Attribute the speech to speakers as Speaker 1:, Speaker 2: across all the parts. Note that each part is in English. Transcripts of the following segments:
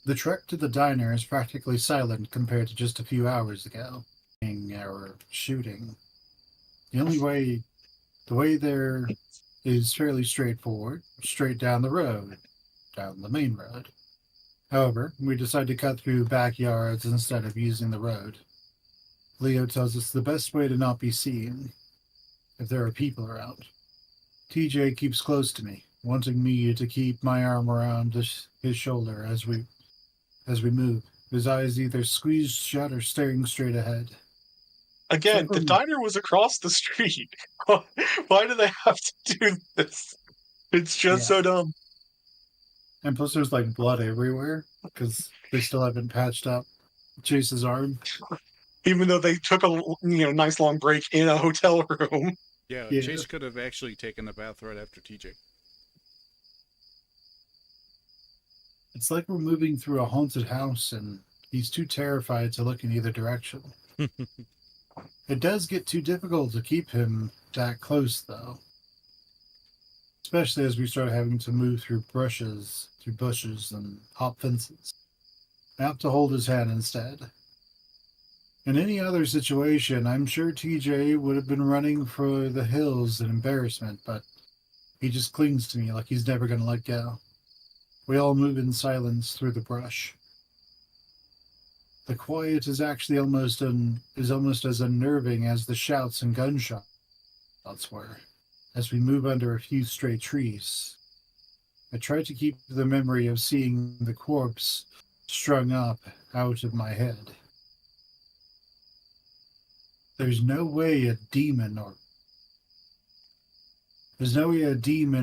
Speaker 1: The trek to the diner is practically silent compared to just a few hours ago. Or shooting. The only way, the way there is fairly straightforward, straight down the road, down the main road. However, we decide to cut through backyards instead of using the road. Leo tells us the best way to not be seen, if there are people around. TJ keeps close to me, wanting me to keep my arm around his shoulder as we move. His eyes either squeezed shut or staring straight ahead.
Speaker 2: Again, the diner was across the street. Why do they have to do this? It's just
Speaker 1: Yeah,
Speaker 2: so dumb.
Speaker 1: and plus there's like blood everywhere because they still haven't patched up Chase's arm.
Speaker 2: Even though they took a nice long break in a hotel room.
Speaker 3: Yeah,
Speaker 1: Yeah,
Speaker 3: Chase could have actually taken a bath right after TJ.
Speaker 1: it's like we're moving through a haunted house, and he's too terrified to look in either direction. It does get too difficult to keep him that close, though. Especially as we start having to move through bushes, and hop fences. I have to hold his hand instead. In any other situation, I'm sure TJ would have been running for the hills in embarrassment, but he just clings to me like he's never going to let go. We all move in silence through the brush. The quiet is actually almost as unnerving as the shouts and gunshots were. As we move under a few stray trees, I try to keep the memory of seeing the corpse strung up out of my head. There's no way a demon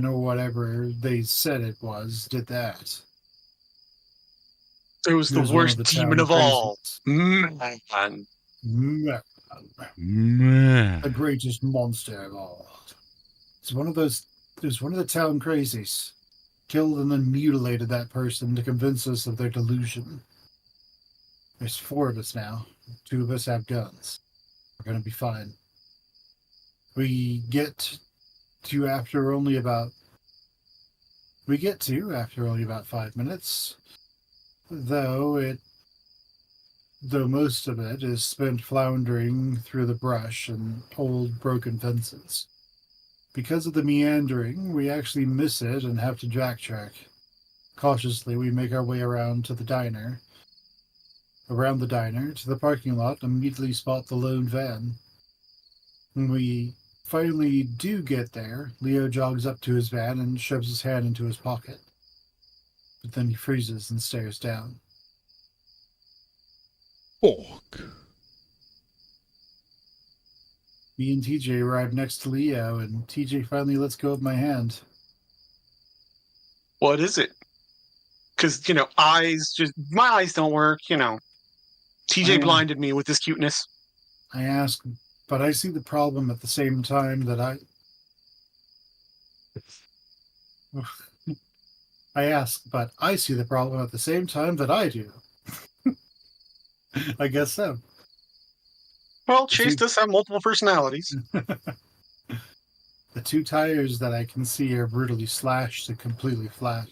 Speaker 1: or whatever they said it was did that.
Speaker 2: It was
Speaker 1: It
Speaker 2: the
Speaker 1: was one of
Speaker 2: worst
Speaker 1: the
Speaker 2: demon
Speaker 1: town
Speaker 2: of all.
Speaker 1: crazies.
Speaker 2: Man.
Speaker 1: The greatest monster of all. It's one of those. It was one of the town crazies. Killed and then mutilated that person to convince us of their delusion. There's 4 of us now. 2 of us have guns. We're gonna be fine. We get to after only about 5 minutes. Though most of it is spent floundering through the brush and old broken fences. Because of the meandering, we actually miss it and have to backtrack. Cautiously, we make our way around the diner, to the parking lot, and immediately spot the lone van. When we finally do get there, Leo jogs up to his van and shoves his hand into his pocket. But then he freezes and stares down.
Speaker 3: Fuck.
Speaker 1: Me and TJ arrive next to Leo, and TJ finally lets go of my hand.
Speaker 2: What is it? Because, my eyes don't work, TJ
Speaker 1: I,
Speaker 2: blinded me with his cuteness.
Speaker 1: I ask, but I see the problem at the same time that I ask, but I see the problem at the same time that I do. I guess so.
Speaker 2: Well, Chase does have multiple personalities.
Speaker 1: The 2 tires that I can see are brutally slashed and completely flat.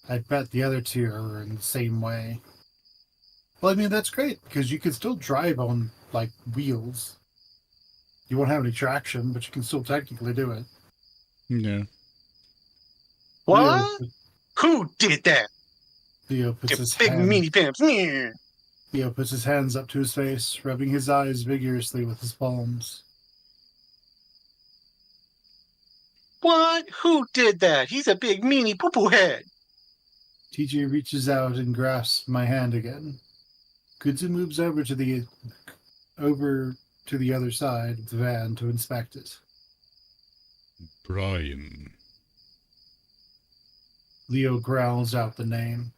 Speaker 1: I bet the other 2 are in the same way. Well, I mean, that's great, because you can still drive on, wheels. You won't have any traction, but you can still technically do it.
Speaker 3: Yeah.
Speaker 2: What? Who did that?
Speaker 1: Leo puts his
Speaker 2: Big
Speaker 1: hand...
Speaker 2: meaty pimps.
Speaker 1: Leo puts his hands up to his face, rubbing his eyes vigorously with his palms.
Speaker 2: What? Who did that? He's a big meanie poo-poo head.
Speaker 1: TJ reaches out and grasps my hand again. Kudzu moves over to the other side of the van to inspect it.
Speaker 3: Brian.
Speaker 1: Leo growls out the name.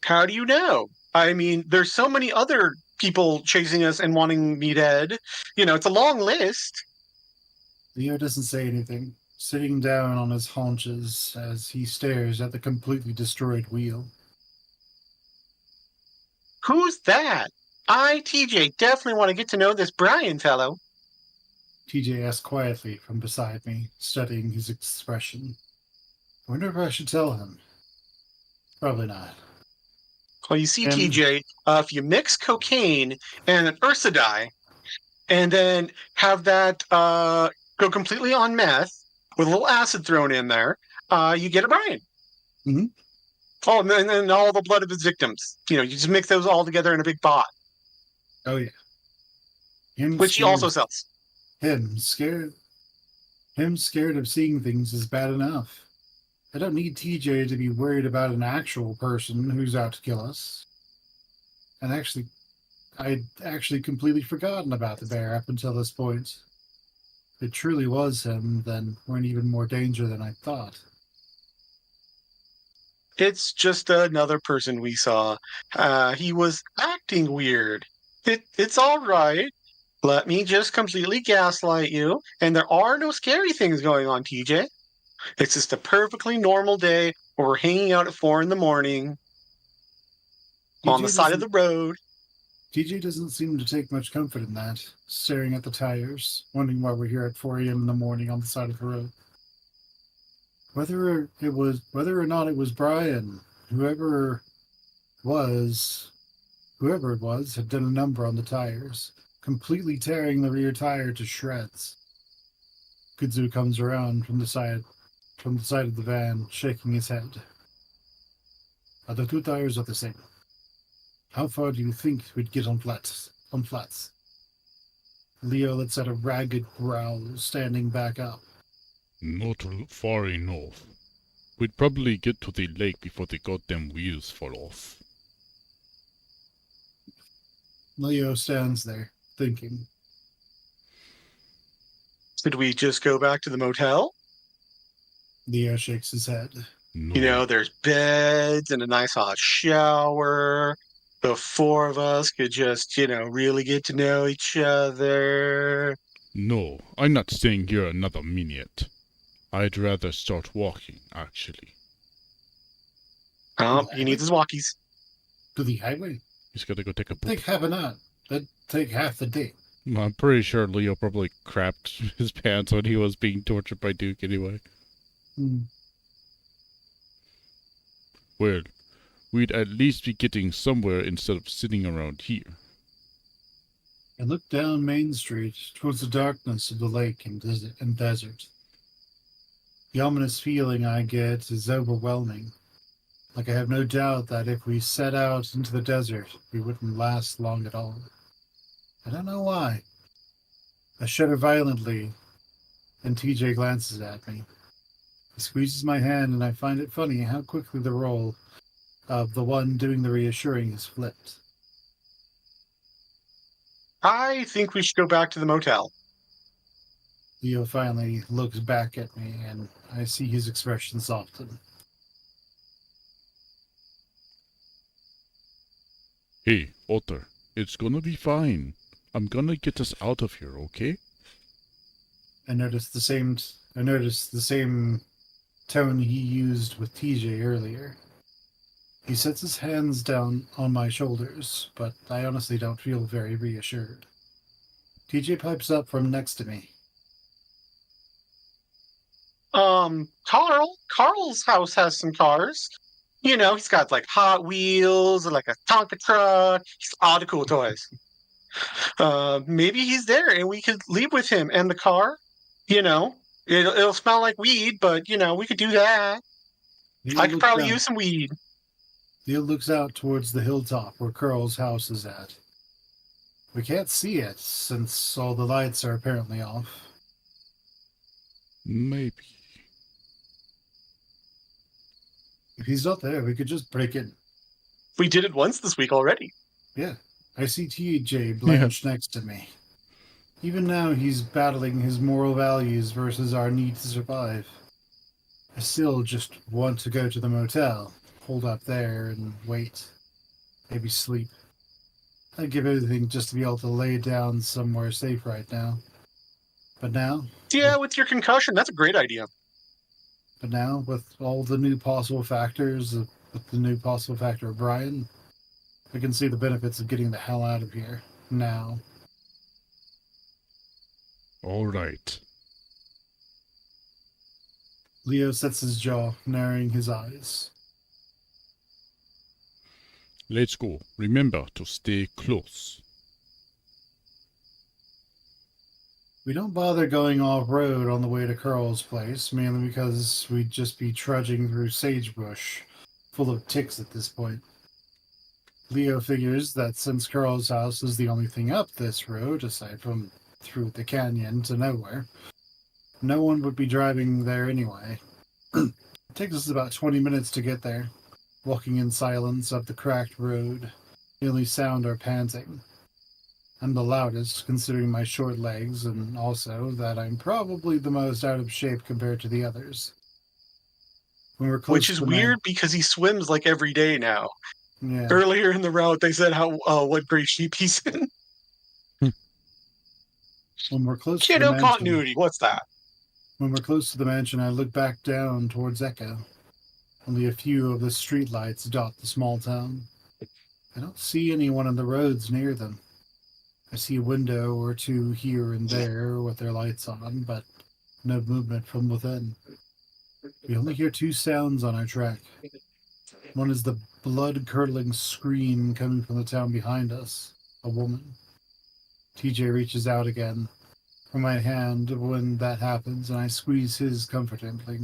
Speaker 2: How do you know? I mean, there's so many other people chasing us and wanting me dead. It's a long list.
Speaker 1: Leo doesn't say anything, sitting down on his haunches as he stares at the completely destroyed wheel.
Speaker 2: Who's that? TJ, definitely want to get to know this Brian fellow.
Speaker 1: TJ asks quietly from beside me, studying his expression. I wonder if I should tell him. Probably not.
Speaker 2: Well, you see,
Speaker 1: And
Speaker 2: TJ, if you mix cocaine and an ursadi, and then have that go completely on meth with a little acid thrown in there, you get a Brian.
Speaker 1: Mhm.
Speaker 2: Oh, and then all the blood of his victims. You just mix those all together in a big pot,
Speaker 1: Oh yeah. Him
Speaker 2: which he
Speaker 1: scared.
Speaker 2: also sells.
Speaker 1: Him scared. Him scared of seeing things is bad enough. I don't need TJ to be worried about an actual person who's out to kill us. And I'd actually completely forgotten about the bear up until this point. If it truly was him, then we're in even more danger than I thought.
Speaker 2: It's just another person we saw. He was acting weird. It's all right. Let me just completely gaslight you. And there are no scary things going on, TJ. It's just a perfectly normal day where we're hanging out at 4 in the morning on the
Speaker 1: TJ
Speaker 2: side of
Speaker 1: doesn't
Speaker 2: the road.
Speaker 1: TJ doesn't seem to take much comfort in that, staring at the tires, wondering why we're here at 4 a.m. in the morning on the side of the road. Whether or not it was Brian, whoever was whoever it was had done a number on the tires, completely tearing the rear tire to shreds. Kudzu comes around from the side of the van, shaking his head. The two tires are the same. How far do you think we'd get on flats? Leo lets out a ragged growl, standing back up.
Speaker 3: Not far enough. We'd probably get to the lake before the goddamn wheels fall off.
Speaker 1: Leo stands there, thinking.
Speaker 2: Should we just go back to the motel?
Speaker 1: Leo shakes his head.
Speaker 3: No.
Speaker 2: There's beds and a nice hot shower. The four of us could just, really get to know each other.
Speaker 3: No, I'm not staying here another minute. I'd rather start walking, actually.
Speaker 2: Oh, he needs his walkies.
Speaker 1: To the highway?
Speaker 3: He's gotta go take a poop.
Speaker 1: Take half an hour. That'd take half the day.
Speaker 3: I'm pretty sure Leo probably crapped his pants when he was being tortured by Duke anyway. Well, we'd at least be getting somewhere instead of sitting around here.
Speaker 1: I look down Main Street towards the darkness of the lake and desert. The ominous feeling I get is overwhelming. Like I have no doubt that if we set out into the desert, we wouldn't last long at all. I don't know why. I shudder violently, and TJ glances at me. He squeezes my hand, and I find it funny how quickly the role of the one doing the reassuring is flipped.
Speaker 2: I think we should go back to the motel.
Speaker 1: Leo finally looks back at me, and I see his expression soften.
Speaker 3: Hey, Otter, it's gonna be fine. I'm gonna get us out of here, okay?
Speaker 1: I noticed the same tone he used with TJ earlier. He sets his hands down on my shoulders, but I honestly don't feel very reassured. TJ pipes up from next to me.
Speaker 2: Carl's house has some cars. He's got like Hot Wheels and like a Tonka truck. He's all the cool toys. Maybe he's there and we could leave with him and the car. It'll smell like weed, but we could do that.
Speaker 1: Leo
Speaker 2: I could
Speaker 1: looks
Speaker 2: probably
Speaker 1: out.
Speaker 2: use some weed.
Speaker 1: Leo looks out towards the hilltop where Carl's house is at. We can't see it since all the lights are apparently off.
Speaker 3: Maybe.
Speaker 1: If he's not there, we could just break in.
Speaker 2: We did it once this week already.
Speaker 1: Yeah, I see TJ blanched next to me. Even now, he's battling his moral values versus our need to survive. I still just want to go to the motel, hold up there, and wait. Maybe sleep. I'd give anything just to be able to lay down somewhere safe right now. But now,
Speaker 2: Yeah, with your concussion, that's a great idea.
Speaker 1: with all the new possible factors, with the new possible factor of Brian, I can see the benefits of getting the hell out of here now.
Speaker 3: All right.
Speaker 1: Leo sets his jaw, narrowing his eyes.
Speaker 3: Let's go. Remember to stay close.
Speaker 1: We don't bother going off-road on the way to Carl's place, mainly because we'd just be trudging through sagebrush, full of ticks at this point. Leo figures that since Carl's house is the only thing up this road, aside from through the canyon to nowhere, no one would be driving there anyway. It takes us about 20 minutes to get there, walking in silence up the cracked road. The only sound are panting. I'm the loudest, considering my short legs, and also that I'm probably the most out of shape compared to the others. When we're close
Speaker 2: Which
Speaker 1: to
Speaker 2: is
Speaker 1: the
Speaker 2: weird because he swims like every day now.
Speaker 1: yeah,
Speaker 2: Earlier in the route, they said how what great shape he's in.
Speaker 1: when we're close to the
Speaker 2: Kiddo
Speaker 1: mansion,
Speaker 2: continuity. What's that?
Speaker 1: I look back down towards Echo. Only a few of the streetlights dot the small town. I don't see anyone on the roads near them. I see a window or two here and there with their lights on, but no movement from within. We only hear two sounds on our track. One is the blood-curdling scream coming from the town behind us. A woman. TJ reaches out again for my hand when that happens, and I squeeze his comfortingly.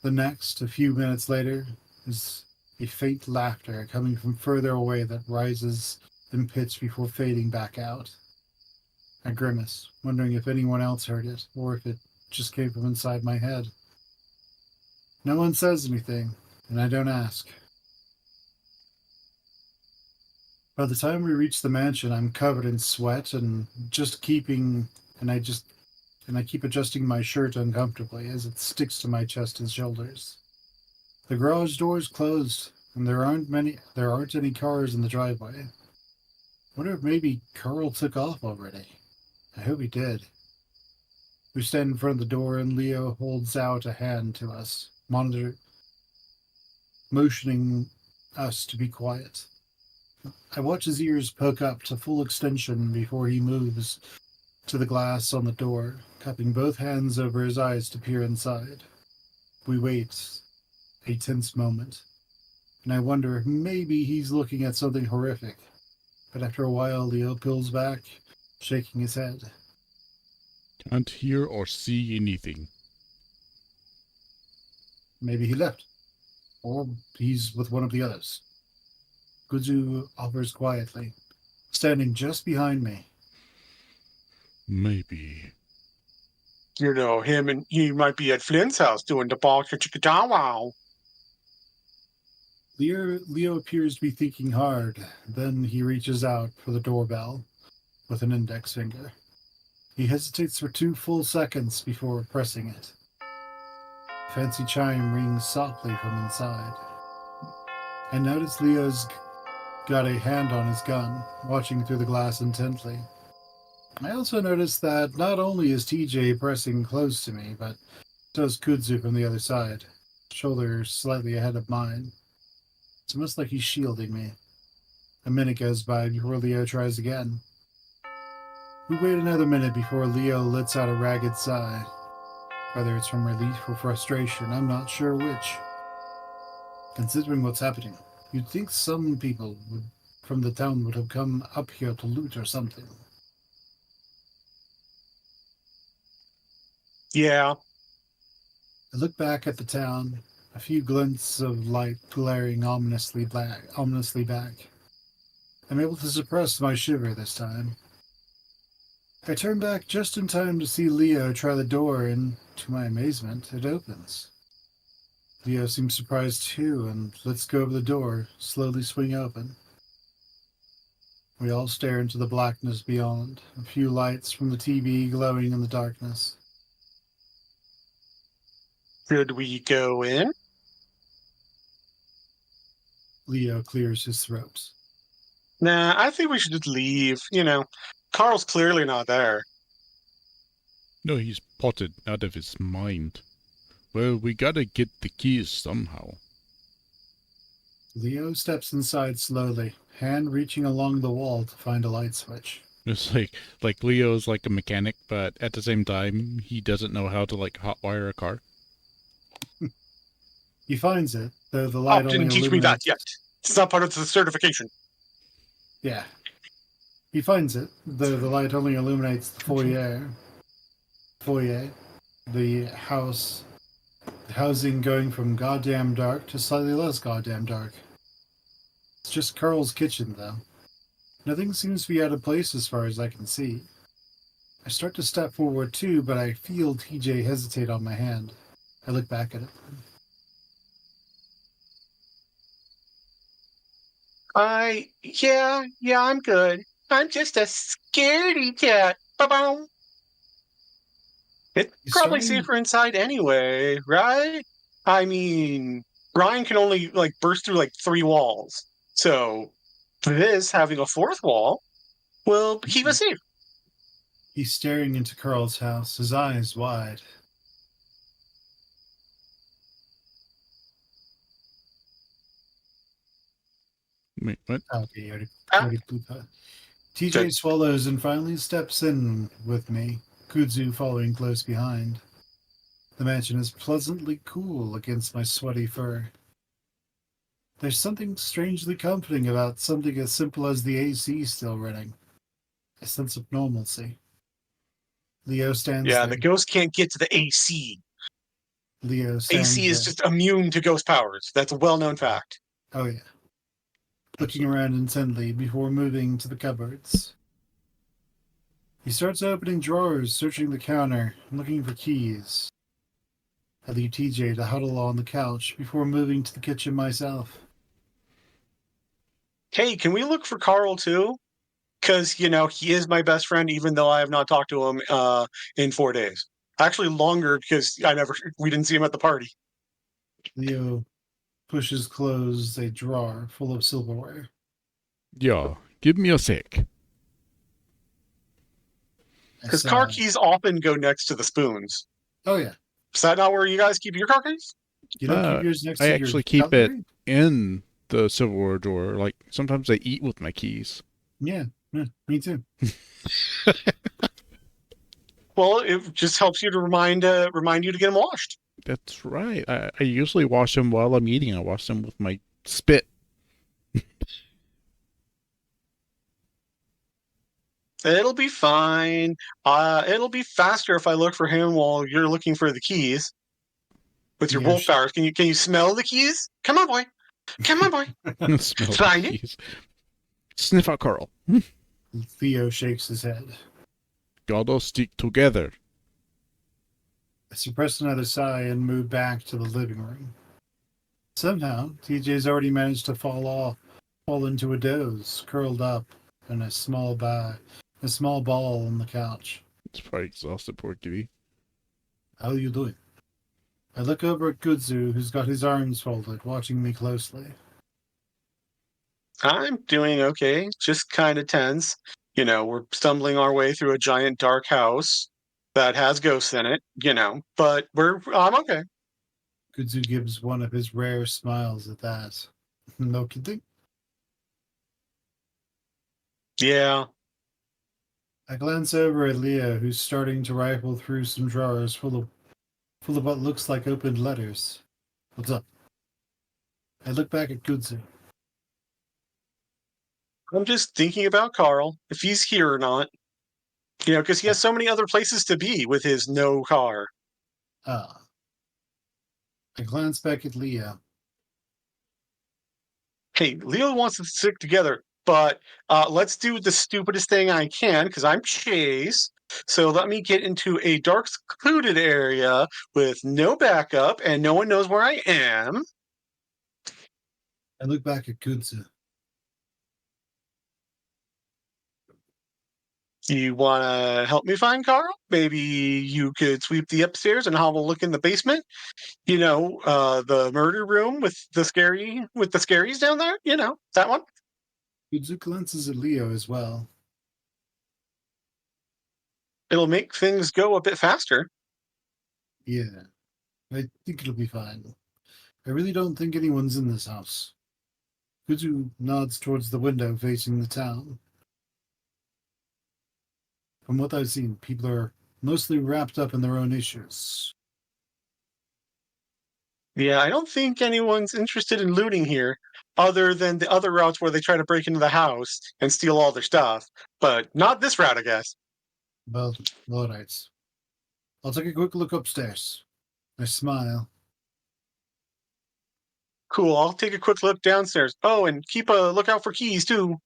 Speaker 1: The next, a few minutes later, is a faint laughter coming from further away that rises in pitch before fading back out. I grimace, wondering if anyone else heard it, or if it just came from inside my head. No one says anything, and I don't ask. By the time we reach the mansion, I'm covered in sweat and I keep adjusting my shirt uncomfortably as it sticks to my chest and shoulders. The garage door is closed, and there aren't any cars in the driveway. Wonder if maybe Carl took off already. I hope he did. We stand in front of the door, and Leo holds out a hand to us, motioning us to be quiet. I watch his ears poke up to full extension before he moves to the glass on the door, cupping both hands over his eyes to peer inside. We wait, a tense moment, and I wonder if maybe he's looking at something horrific. But after a while, Leo pulls back, shaking his head.
Speaker 3: Can't hear or see anything.
Speaker 1: Maybe he left, or he's with one of the others. Guzu offers quietly, standing just behind me.
Speaker 3: Maybe.
Speaker 2: You know, him and he might be at Flynn's house doing the ball chicka wow.
Speaker 1: Leo appears to be thinking hard. Then he reaches out for the doorbell with an index finger. He hesitates for 2 full seconds before pressing it. A fancy chime rings softly from inside. I notice Leo's got a hand on his gun, watching through the glass intently. I also notice that not only is TJ pressing close to me, but so is Kudzu from the other side, shoulder slightly ahead of mine. It's almost like he's shielding me. A minute goes by before Leo tries again. We wait another minute before Leo lets out a ragged sigh. Whether it's from relief or frustration, I'm not sure which. Considering what's happening, you'd think some people from the town would have come up here to loot or something.
Speaker 2: Yeah.
Speaker 1: I look back at the town, a few glints of light glaring ominously back. I'm able to suppress my shiver this time. I turn back just in time to see Leo try the door, and to my amazement, it opens. Leo seems surprised too, and lets go of the door, slowly swing open. We all stare into the blackness beyond, a few lights from the TV glowing in the darkness.
Speaker 2: Should we go in?
Speaker 1: Leo clears his throat.
Speaker 2: Nah, I think we should just leave. You know, Carl's clearly not there.
Speaker 3: No, he's potted out of his mind. Well, we gotta get the keys somehow.
Speaker 1: Leo steps inside slowly, hand reaching along the wall to find a light switch.
Speaker 3: It's like Leo's like a mechanic, but at the same time, he doesn't know how to like hotwire a car.
Speaker 1: He finds it, though the light only
Speaker 2: Didn't teach me that
Speaker 1: illuminates.
Speaker 2: yet. It's not part of the certification.
Speaker 1: Yeah. He finds it, though the light only illuminates the foyer. The house. The housing going from goddamn dark to slightly less goddamn dark. It's just Carl's kitchen, though. Nothing seems to be out of place as far as I can see. I start to step forward too, but I feel TJ hesitate on my hand. I look back at it.
Speaker 2: Yeah, I'm good. I'm just a scaredy cat. Ba-boom. It's
Speaker 1: He's
Speaker 2: probably
Speaker 1: starting.
Speaker 2: safer inside anyway, right? I mean, Brian can only like burst through like 3 walls. So this having a fourth wall will keep us safe.
Speaker 1: He's staring into Carl's house, his eyes wide.
Speaker 3: Wait, what?
Speaker 1: Okay, you
Speaker 2: Ah,
Speaker 1: already blew that. TJ
Speaker 2: good.
Speaker 1: swallows and finally steps in with me, Kudzu following close behind. The mansion is pleasantly cool against my sweaty fur. There's something strangely comforting about something as simple as the AC still running. A sense of normalcy. Leo stands
Speaker 2: Yeah,
Speaker 1: there.
Speaker 2: the ghost can't get to the AC.
Speaker 1: Leo
Speaker 2: AC
Speaker 1: stands
Speaker 2: is
Speaker 1: there.
Speaker 2: just immune to ghost powers. That's a well-known fact.
Speaker 1: Oh, yeah. Looking
Speaker 3: Absolutely.
Speaker 1: around intently before moving to the cupboards. He starts opening drawers, searching the counter, looking for keys. I leave TJ to huddle on the couch before moving to the kitchen myself.
Speaker 2: Hey, can we look for Carl too? Because he is my best friend, even though I have not talked to him in 4 days. Actually, longer because we didn't see him at the party.
Speaker 1: Leo pushes closed a drawer full of silverware.
Speaker 3: Yeah, give me a sec.
Speaker 1: I
Speaker 2: Because car
Speaker 1: sigh.
Speaker 2: keys often go next to the spoons.
Speaker 1: Oh, yeah.
Speaker 2: Is that not where you guys keep your car keys?
Speaker 1: You don't keep
Speaker 3: Uh,
Speaker 1: yours next
Speaker 3: I
Speaker 1: to your
Speaker 3: actually keep it
Speaker 1: cutlery?
Speaker 3: in the silverware drawer. Like, sometimes I eat with my keys.
Speaker 1: Yeah, me too.
Speaker 2: Well, it just helps you to remind you to get them washed.
Speaker 3: That's right. I usually wash them while I'm eating. I wash them with my spit.
Speaker 2: It'll be fine. It'll be faster if I look for him while you're looking for the keys with your
Speaker 1: Leo,
Speaker 2: wolf powers. Can you smell the keys? Come on, boy. Come on, boy.
Speaker 3: Smell the
Speaker 2: Find it.
Speaker 3: keys. Sniff out Carl.
Speaker 1: Leo shakes his head.
Speaker 3: Gotta stick together.
Speaker 1: I suppress another sigh and move back to the living room. Somehow, TJ's already managed to fall into a doze, curled up in a small ball on the couch.
Speaker 3: It's probably exhausted, poor kitty.
Speaker 1: How are you doing? I look over at Kudzu, who's got his arms folded, watching me closely.
Speaker 2: I'm doing okay. Just kind of tense. We're stumbling our way through a giant dark house that has ghosts in it, but I'm okay.
Speaker 1: Kudzu gives one of his rare smiles at that. No kidding?
Speaker 2: Yeah.
Speaker 1: I glance over at Leo, who's starting to rifle through some drawers full of what looks like opened letters. What's up? I look back at Kudzu.
Speaker 2: I'm just thinking about Carl, if he's here or not. Because he has so many other places to be with his no car.
Speaker 1: Ah. I glance back at Leo.
Speaker 2: Hey, Leo wants to stick together, but let's do the stupidest thing I can because I'm Chase. So let me get into a dark, secluded area with no backup and no one knows where I am.
Speaker 1: I look back at Kudzu.
Speaker 2: You want to help me find Carl? Maybe you could sweep the upstairs and have a look in the basement. The murder room with the scaries down there. That one.
Speaker 1: Kudzu glances at Leo as well.
Speaker 2: It'll make things go a bit faster.
Speaker 1: Yeah, I think it'll be fine. I really don't think anyone's in this house. Kudzu nods towards the window facing the town. From what I've seen, people are mostly wrapped up in their own issues.
Speaker 2: Yeah, I don't think anyone's interested in looting here, other than the other routes where they try to break into the house and steal all their stuff. But not this route, I guess.
Speaker 1: Well, all right. I'll take a quick look upstairs. I smile.
Speaker 2: Cool, I'll take a quick look downstairs. Oh, and keep a lookout for keys, too.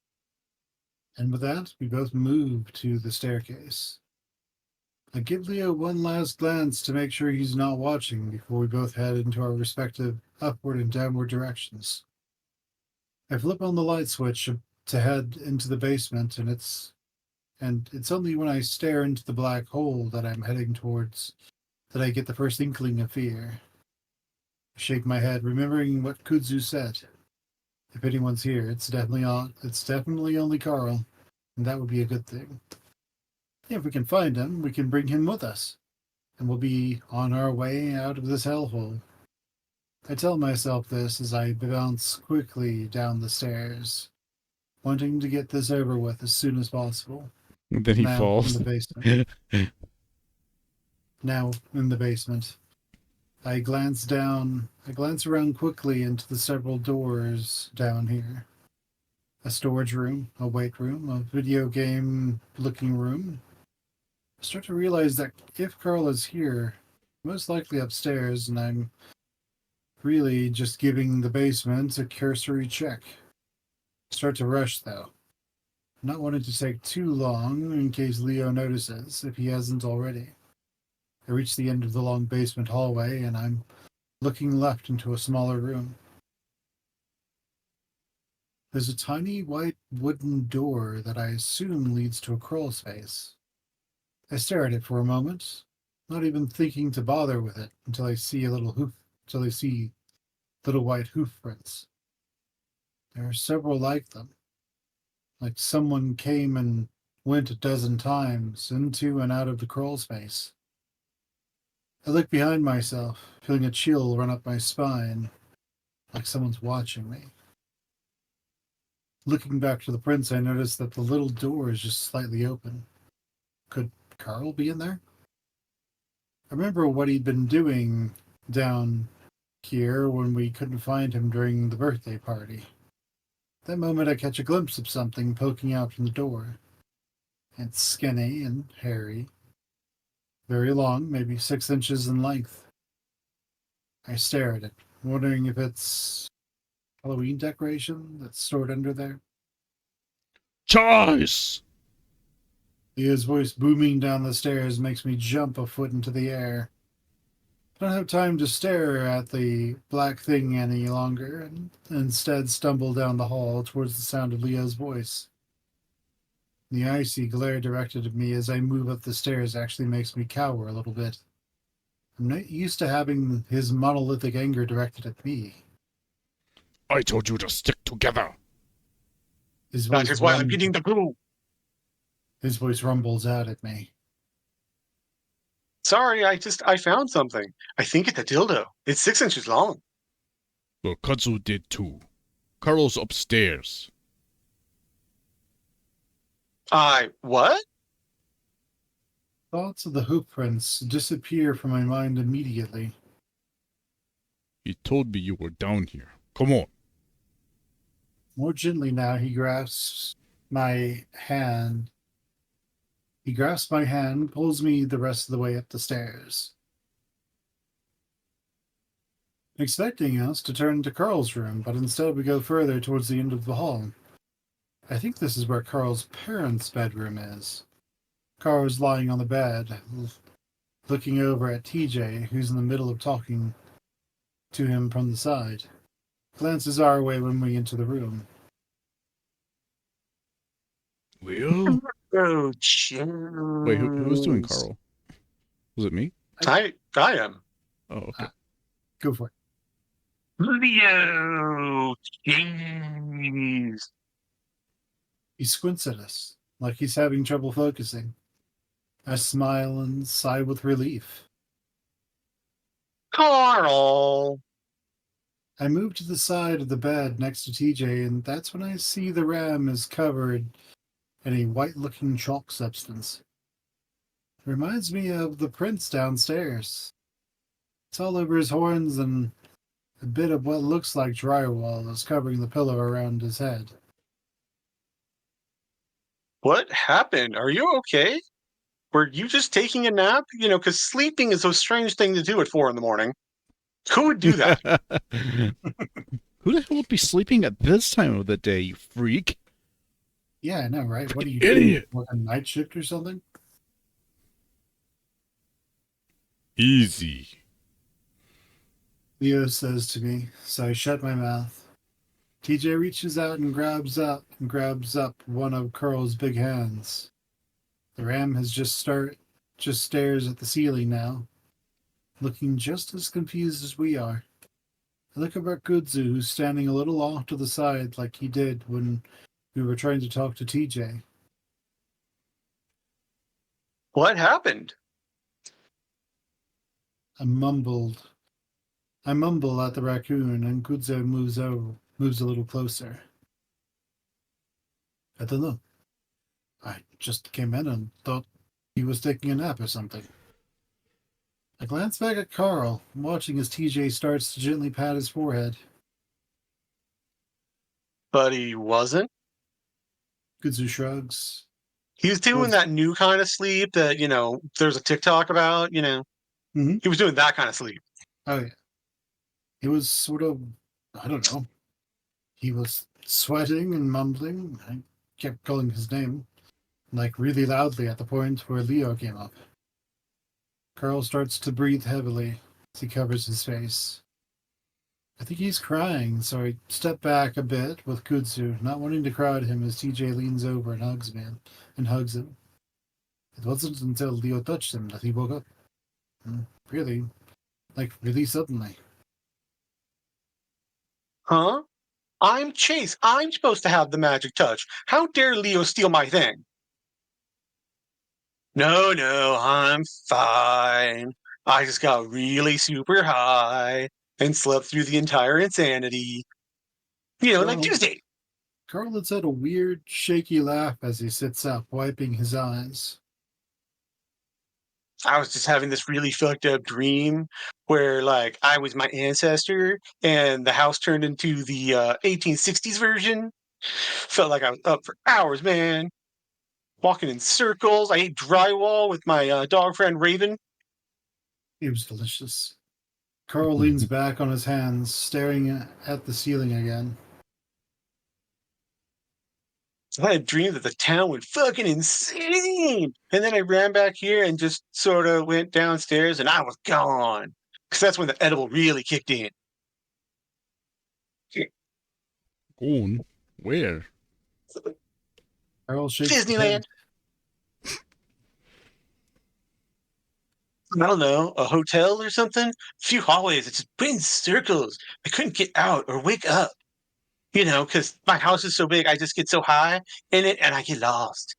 Speaker 1: And with that, we both move to the staircase. I give Leo one last glance to make sure he's not watching before we both head into our respective upward and downward directions. I flip on the light switch to head into the basement, and it's only when I stare into the black hole that I'm heading towards that I get the first inkling of fear. I shake my head, remembering what Kudzu said. If anyone's here, it's definitely only Carl, and that would be a good thing. If we can find him, we can bring him with us, and we'll be on our way out of this hellhole. I tell myself this as I bounce quickly down the stairs, wanting to get this over with as soon as possible.
Speaker 3: And then he
Speaker 1: Now in
Speaker 3: falls.
Speaker 1: the basement. Now in the basement. I glance around quickly into the several doors down here. A storage room, a weight room, a video game looking room. I start to realize that if Carl is here, most likely upstairs, and I'm really just giving the basement a cursory check. Start to rush though. Not wanting to take too long in case Leo notices, if he hasn't already. I reach the end of the long basement hallway and I'm looking left into a smaller room. There's a tiny white wooden door that I assume leads to a crawl space. I stare at it for a moment, not even thinking to bother with it until I see little white hoof prints. There are several like them, like someone came and went a dozen times into and out of the crawl space. I look behind myself, feeling a chill run up my spine, like someone's watching me. Looking back to the prints, I notice that the little door is just slightly open. Could Carl be in there? I remember what he'd been doing down here when we couldn't find him during the birthday party. That moment I catch a glimpse of something poking out from the door. It's skinny and hairy, very long, maybe 6 inches in length. I stare at it, wondering if it's Halloween decoration that's stored under there.
Speaker 3: Choice!
Speaker 1: Leah's voice booming down the stairs makes me jump a foot into the air. I don't have time to stare at the black thing any longer, and instead stumble down the hall towards the sound of Leah's voice. The icy glare directed at me as I move up the stairs actually makes me cower a little bit. I'm not used to having his monolithic anger directed at me.
Speaker 3: I told you to stick together.
Speaker 1: His
Speaker 2: That
Speaker 1: voice,
Speaker 2: is why I'm eating the glue.
Speaker 1: his voice rumbles out at me.
Speaker 2: Sorry, I found something. I think it's a dildo. It's 6 inches long.
Speaker 3: Well, Kudzu did too. Carl's upstairs.
Speaker 2: What?
Speaker 1: Thoughts of the hoof prints disappear from my mind immediately.
Speaker 3: He told me you were down here. Come on.
Speaker 1: More gently now, he grasps my hand. He grasps my hand, pulls me the rest of the way up the stairs. Expecting us to turn to Carl's room, but instead we go further towards the end of the hall. I think this is where Carl's parents' bedroom is. Carl's lying on the bed, looking over at TJ, who's in the middle of talking to him from the side. Glances our way when we enter the room.
Speaker 3: Leo?
Speaker 2: Oh,
Speaker 3: Wait, who was doing Carl? Was it me?
Speaker 2: I am.
Speaker 3: Oh, okay.
Speaker 1: Go for it.
Speaker 2: Leo, jeez.
Speaker 1: He squints at us, like he's having trouble focusing. I smile and sigh with relief.
Speaker 2: Carl.
Speaker 1: I move to the side of the bed next to TJ, and that's when I see the ram is covered in a white-looking chalk substance. It reminds me of the prints downstairs. It's all over his horns and A bit of what looks like drywall is covering the pillow around his head.
Speaker 2: What happened? Are you okay? Were you just taking a nap? Because sleeping is a strange thing to do at 4 in the morning. Who would do that?
Speaker 3: Who the hell would be sleeping at this time of the day, you freak?
Speaker 1: Yeah, I know, right? What are you
Speaker 3: Idiot.
Speaker 1: doing? Work a night shift or something?
Speaker 3: Easy.
Speaker 1: Leo says to me, so I shut my mouth. TJ reaches out and grabs up one of Carl's big hands. The ram has just stares at the ceiling now, looking just as confused as we are. I look up at Gudzu, who's standing a little off to the side like he did when we were trying to talk to TJ.
Speaker 2: What happened?
Speaker 1: I mumble at the raccoon, and Gudzu moves a little closer. I don't know. I just came in and thought he was taking a nap or something. I glance back at Carl, watching as TJ starts to gently pat his forehead.
Speaker 2: But he wasn't.
Speaker 1: Gudzu shrugs.
Speaker 2: He's doing that new kind of sleep that, there's a TikTok about,
Speaker 1: Mm-hmm.
Speaker 2: He was doing that kind of sleep.
Speaker 1: Oh, yeah. He was sort of, I don't know. He was sweating and mumbling. I kept calling his name, like really loudly at the point where Leo came up. Carl starts to breathe heavily as he covers his face. I think he's crying, so I step back a bit with Kudzu, not wanting to crowd him as TJ leans over and hugs him. It wasn't until Leo touched him that he woke up. Really, really suddenly.
Speaker 2: Huh? I'm Chase. I'm supposed to have the magic touch. How dare Leo steal my thing? No, I'm fine. I just got really super high and slept through the entire insanity. Like Tuesday.
Speaker 1: Carl lets out a weird, shaky laugh as he sits up, wiping his eyes.
Speaker 2: I was just having this really fucked up dream where, like, I was my ancestor and the house turned into the 1860s version. Felt like I was up for hours, man. Walking in circles. I ate drywall with my dog friend Raven.
Speaker 1: It was delicious. Carl leans back on his hands, staring at the ceiling again.
Speaker 2: I had a dream that the town went fucking insane. And then I ran back here and just sort of went downstairs and I was gone. Because that's when the edible really kicked in.
Speaker 3: Gone? Where?
Speaker 1: Carl shakes his
Speaker 2: Disneyland.
Speaker 1: head.
Speaker 2: I don't know, a hotel or something? A few hallways that just went in circles. I couldn't get out or wake up. Because my house is so big, I just get so high in it and I get lost.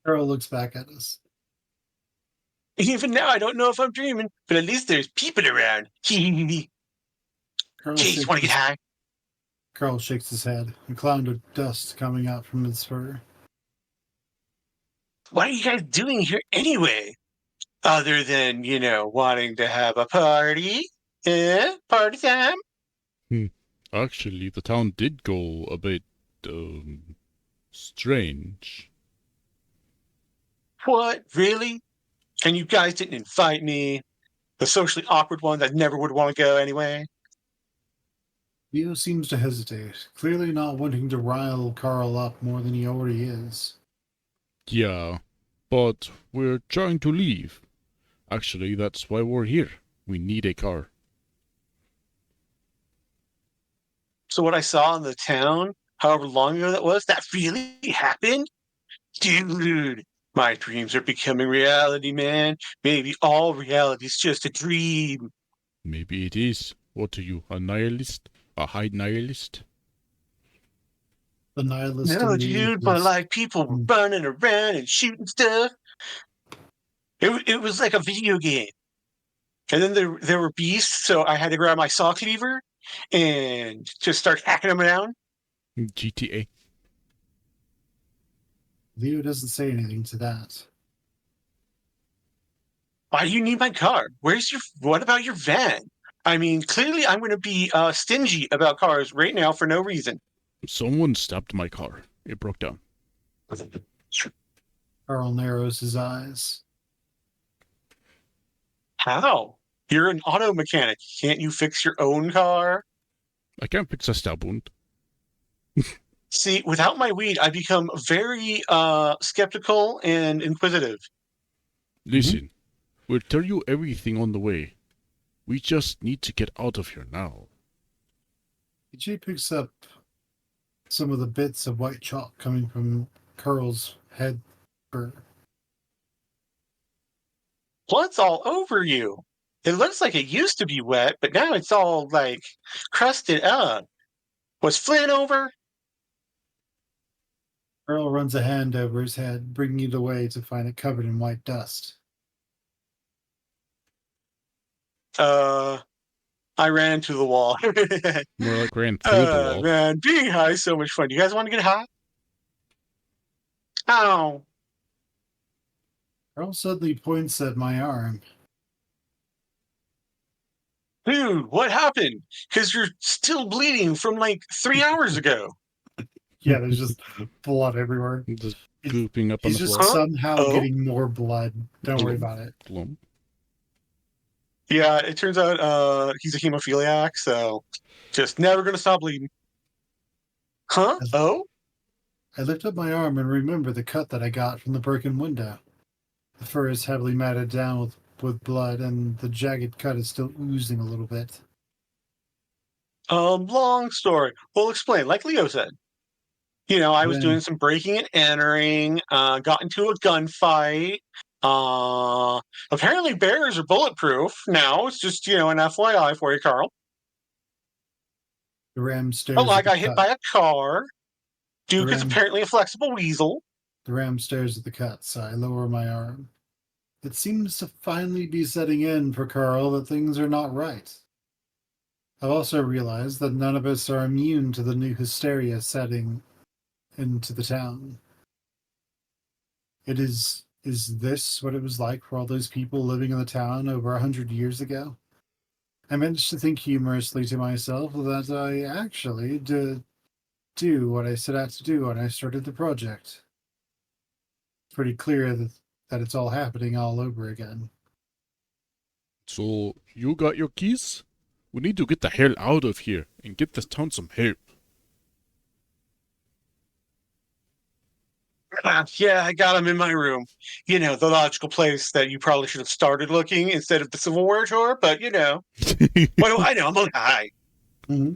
Speaker 1: Carl looks back at us.
Speaker 2: Even now, I don't know if I'm dreaming, but at least there's people around. Jeez, want to get high?
Speaker 1: Carl shakes his head, a cloud of dust coming out from his fur.
Speaker 2: What are you guys doing here anyway? Other than, wanting to have a party? Party time?
Speaker 3: Actually, the town did go a bit, strange.
Speaker 2: What? Really? And you guys didn't invite me? The socially awkward one that never would want to go anyway?
Speaker 1: Leo seems to hesitate, clearly not wanting to rile Carl up more than he already is.
Speaker 3: Yeah, but we're trying to leave. Actually, that's why we're here. We need a car.
Speaker 2: So what I saw in the town, however long ago that was, that really happened? Dude, my dreams are becoming reality, man. Maybe all reality's just a dream.
Speaker 3: Maybe it is. What are you, a nihilist? A high nihilist?
Speaker 1: The nihilist
Speaker 2: No,
Speaker 1: in me
Speaker 2: dude, but
Speaker 1: is
Speaker 2: like people were running around and shooting stuff. It was like a video game. And then there were beasts, so I had to grab my saw cleaver and just start hacking them down.
Speaker 3: GTA.
Speaker 1: Leo doesn't say anything to that.
Speaker 2: Why do you need my car? What about your van? I mean, clearly I'm going to be stingy about cars right now for no reason.
Speaker 3: Someone stopped my car. It broke down.
Speaker 1: Carl narrows his eyes.
Speaker 2: How? You're an auto mechanic. Can't you fix your own car?
Speaker 3: I can't fix a stab wound.
Speaker 2: See, without my weed, I become very skeptical and inquisitive.
Speaker 3: Listen, we'll tell you everything on the way. We just need to get out of here now.
Speaker 1: EJ picks up some of the bits of white chalk coming from Carl's head fur.
Speaker 2: Blood's all over you. It looks like it used to be wet, but now it's all like crusted up. Was Flynn over?
Speaker 1: Carl runs a hand over his head, bringing it away to find it covered in white dust.
Speaker 2: I ran into the wall.
Speaker 3: More like ran through the wall.
Speaker 2: Man, being high is so much fun. You guys want to get high? Oh.
Speaker 1: Carl suddenly points at my arm.
Speaker 2: Dude, what happened? Because you're still bleeding from like 3 hours ago.
Speaker 1: Yeah, there's just blood everywhere.
Speaker 3: Just gooping up on
Speaker 1: He's
Speaker 3: the
Speaker 1: just
Speaker 3: floor.
Speaker 1: somehow getting more blood. Don't worry about it.
Speaker 3: Glum.
Speaker 2: Yeah, it turns out he's a hemophiliac, so just never gonna stop bleeding. Huh? Oh?
Speaker 1: I lift up my arm and remember the cut that I got from the broken window. The fur is heavily matted down with blood, and the jagged cut is still oozing a little bit.
Speaker 2: Long story. We'll explain, like Leo said. You know, I was
Speaker 1: Then-
Speaker 2: doing some breaking and entering, got into a gunfight. Apparently bears are bulletproof now. It's just, an FYI for you, Carl.
Speaker 1: The ram stares
Speaker 2: Oh, I
Speaker 1: at the
Speaker 2: got hit
Speaker 1: cut.
Speaker 2: by a car. Duke is
Speaker 1: Ram-
Speaker 2: apparently a flexible weasel.
Speaker 1: The ram stares at the cut, so I lower my arm. It seems to finally be setting in for Carl that things are not right. I've also realized that none of us are immune to the new hysteria setting into the town. Is this what it was like for all those people living in the town over 100 years ago? I managed to think humorously to myself that I actually did do what I set out to do when I started the project. It's pretty clear that it's all happening all over again.
Speaker 3: So, you got your keys? We need to get the hell out of here and get this town some help.
Speaker 2: Yeah, I got him in my room. The logical place that you probably should have started looking instead of the Civil War tour, but what do I know? I'm only high.
Speaker 1: Mm-hmm.